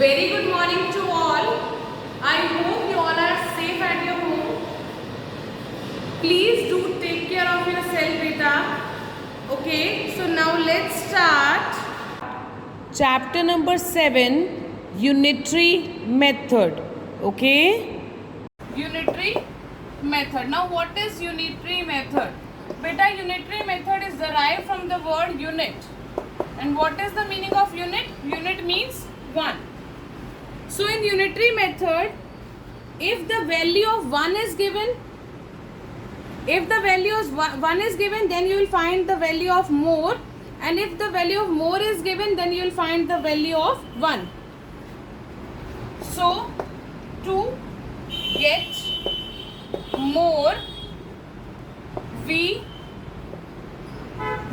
Very good morning to all. I hope you all are safe at your home. Please do take care of yourself, beta. Okay, so now let's start. Chapter number 7, Unitary Method. Okay? Unitary method. Now what is unitary method? Beta, unitary method is derived from the word unit. And what is the meaning of unit? Unit means 1. So in unitary method, if the value of 1 is given, then you will find the value of more, and if the value of more is given, then you will find the value of 1. So to get more, we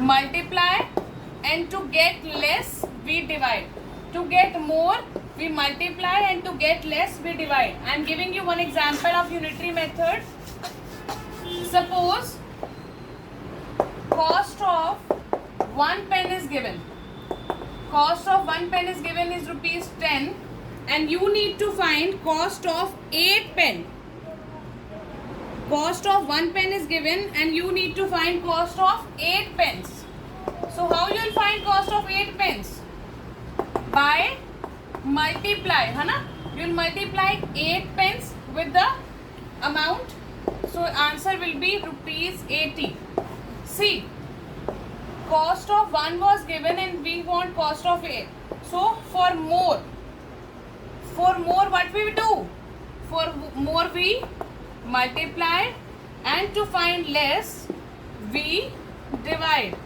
multiply, and to get less, we divide. To get more, we multiply, and to get less, we divide. I am giving you one example of unitary method. Suppose cost of 1 pen is given. Cost of 1 pen is given is rupees 10, and you need to find cost of 8 pen. Cost of 1 pen is given, and you need to find cost of 8 pens. So how you will find cost of 8 pens? By multiply, है ना? You will multiply 8 pens with the amount. So answer will be rupees 80. See, cost of 1 was given and we want cost of 8. So for more what we do? For more we multiply, and to find less we divide.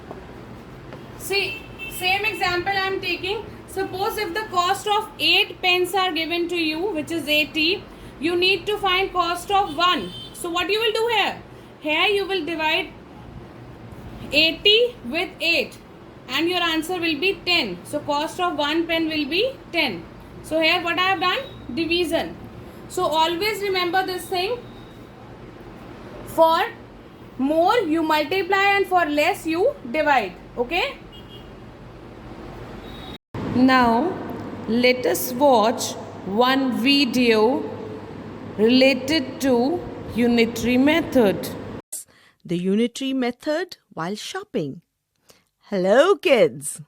See, same example I am taking. Suppose if the cost of 8 pens are given to you, which is 80, you need to find cost of 1. So what you will do here? Here you will divide 80 with 8, and your answer will be 10. So cost of 1 pen will be 10. So here what I have done? Division. So always remember this thing. For more you multiply, and for less you divide. Okay? Now let us watch one video related to unitary method. The unitary method while shopping. Hello kids!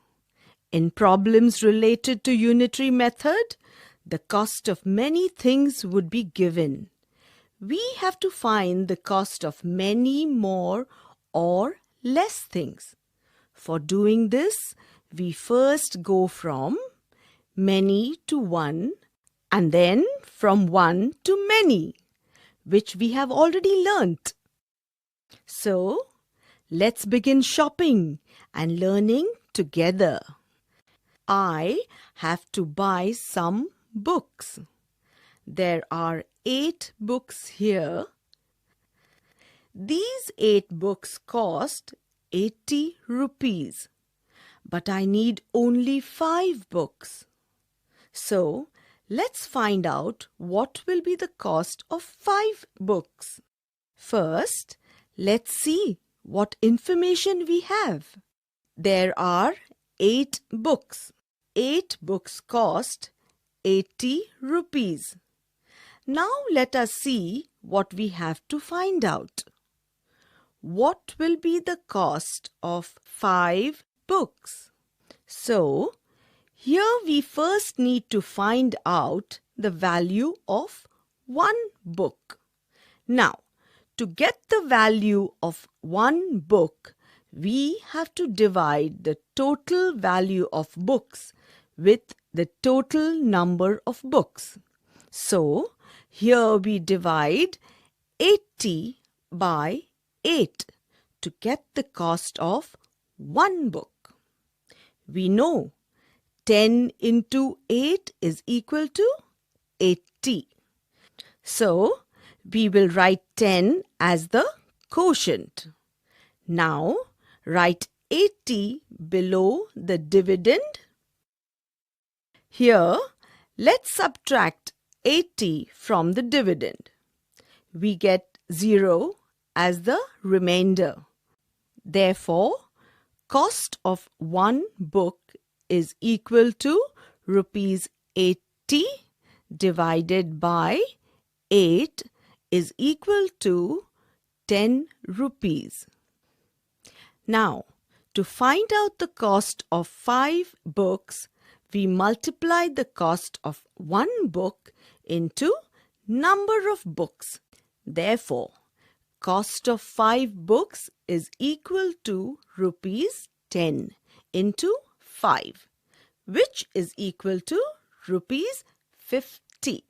In problems related to unitary method, the cost of many things would be given. We have to find the cost of many more or less things. For doing this, we first go from many to 1, and then from 1 to many, which we have already learnt. So, let's begin shopping and learning together. I have to buy some books. There are 8 books here. These 8 books cost 80 rupees. But I need only 5 books. So, let's find out what will be the cost of 5 books. First, let's see what information we have. There are 8 books. 8 books cost 80 rupees. Now let us see what we have to find out. What will be the cost of 5 books? So, here we first need to find out the value of 1 book. Now, to get the value of 1 book, we have to divide the total value of books with the total number of books. So, here we divide 80 by 8 to get the cost of 1 book. We know 10 into 8 is equal to 80. So, we will write 10 as the quotient. Now, write 80 below the dividend. Here, let's subtract 80 from the dividend. We get 0 as the remainder. Therefore, cost of 1 book is equal to rupees 80 50 divided by 8 is equal to 10 rupees. Now, to find out the cost of 5 books, we multiply the cost of one book into number of books. Therefore, cost of 5 books is equal to rupees 10 into 5, which is equal to rupees 50.